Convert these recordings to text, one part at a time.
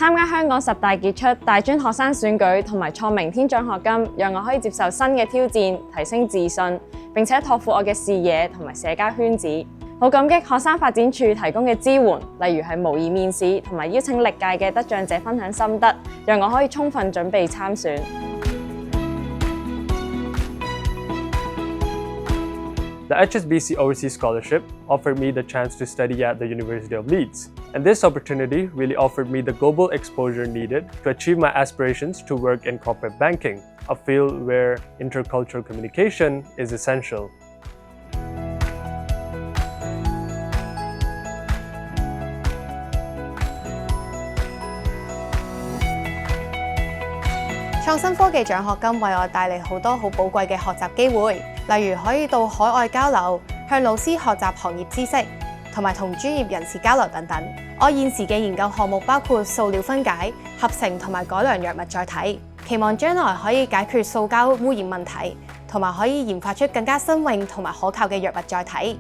參加香港10大傑出大專學生選舉同埋創明天獎學金，讓我可以接受新嘅挑戰，提升自信，並且拓闊我嘅視野同埋社交圈子。好感激學生發展處提供嘅支援，例如係模擬面試同埋邀請歷屆嘅得獎者分享心得，讓我可以充分準備參選。The HSBC Overseas Scholarship offered me the chance to study at the University of Leeds, and this opportunity really offered me the global exposure needed to achieve my aspirations to work in corporate banking, a field where intercultural communication is essential.《創新科技獎學金》為我帶嚟好多好寶貴嘅學習機會，例如可以到海外交流，向老師學習行業知識，同埋同專業人士交流等等。我現時嘅研究項目包括塑料分解、合成同埋改良藥物載體，期望將來可以解決塑膠污染問題，同埋可以研發出更加新穎同埋可靠嘅藥物載體。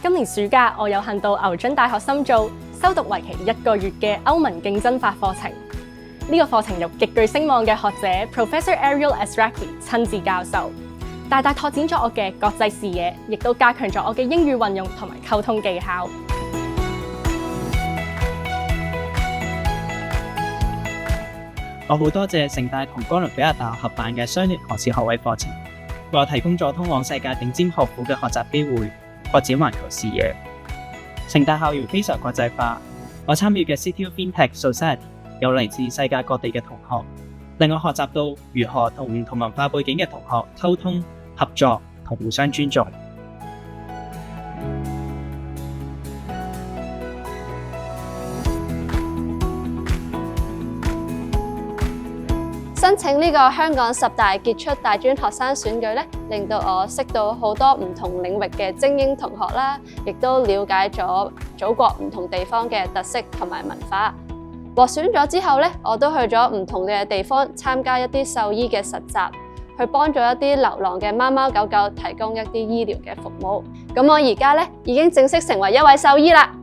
今年暑假，我有幸到牛津大學深造，修讀為期1個月嘅歐盟競爭法課程。呢個課程由極具聲望嘅學者 Professor Ariel Ezraki 親自教授，大大拓展咗我嘅國際視野，亦都加強咗我嘅英語運用同埋溝通技巧。我好多謝城大同哥倫比亞大學合辦嘅雙聯學士學位課程，為我提供咗通往世界頂尖學府嘅學習機會，擴展環球視野。城大校園非常國際化，我參與嘅 City of FinTech Society 有嚟自世界各地嘅同學，令我學習到如何同唔同文化背景嘅同學溝通、合作同互相尊重。申請呢個香港10大傑出大專學生選舉咧，令到我識到好多唔同領域嘅精英同學啦，亦都了解咗祖國唔同地方嘅特色同埋文化。獲選咗之後咧，我都去咗唔同嘅地方參加一啲獸醫嘅實習，去幫助一啲流浪嘅貓貓狗狗提供一啲醫療嘅服務。咁我而家咧已經正式成為一位獸醫啦。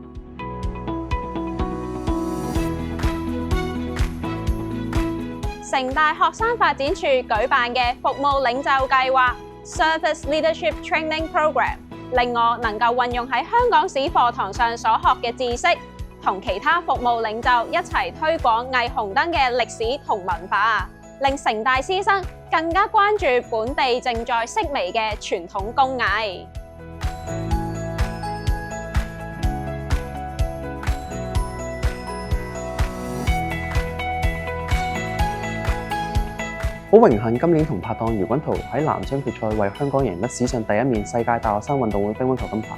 城大學生發展處舉辦嘅服務領袖計劃 Service Leadership Training Program， 令我能夠運用喺香港史課堂上所學嘅知識，同其他服務領袖一齊推廣霓虹燈嘅歷史同文化，令城大師生更加關注本地正在式微嘅傳統工藝。好榮幸今年同拍檔姚君圖喺男雙決賽為香港贏得史上第一面世界大學生運動會乒乓球金牌。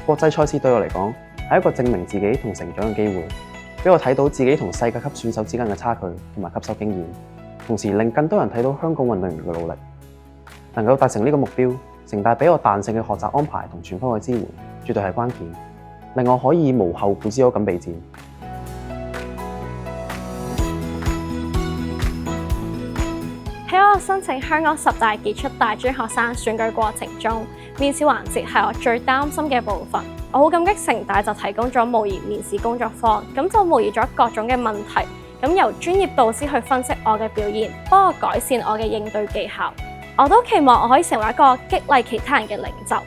國際賽事對我嚟講係一個證明自己同成長嘅機會，俾我睇到自己同世界級選手之間嘅差距同埋吸收經驗，同時令更多人睇到香港運動員嘅努力。能夠達成呢個目標，城大俾我彈性嘅學習安排同全方位支援，絕對係關鍵，令我可以無後顧之憂咁備戰。喺我申請香港10大傑出大專學生選舉過程中，面試環節係我最擔心嘅部分。我好感激城大就提供咗模擬面試工作坊，咁就模擬咗各種嘅問題，咁由專業導師去分析我嘅表現，幫我改善我嘅應對技巧。我都期望我可以成為一個激勵其他人嘅領袖，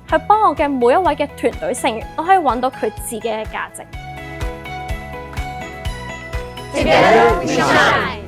去幫我嘅每一位嘅團隊成員都可以揾到佢自己嘅價值。Together we shine。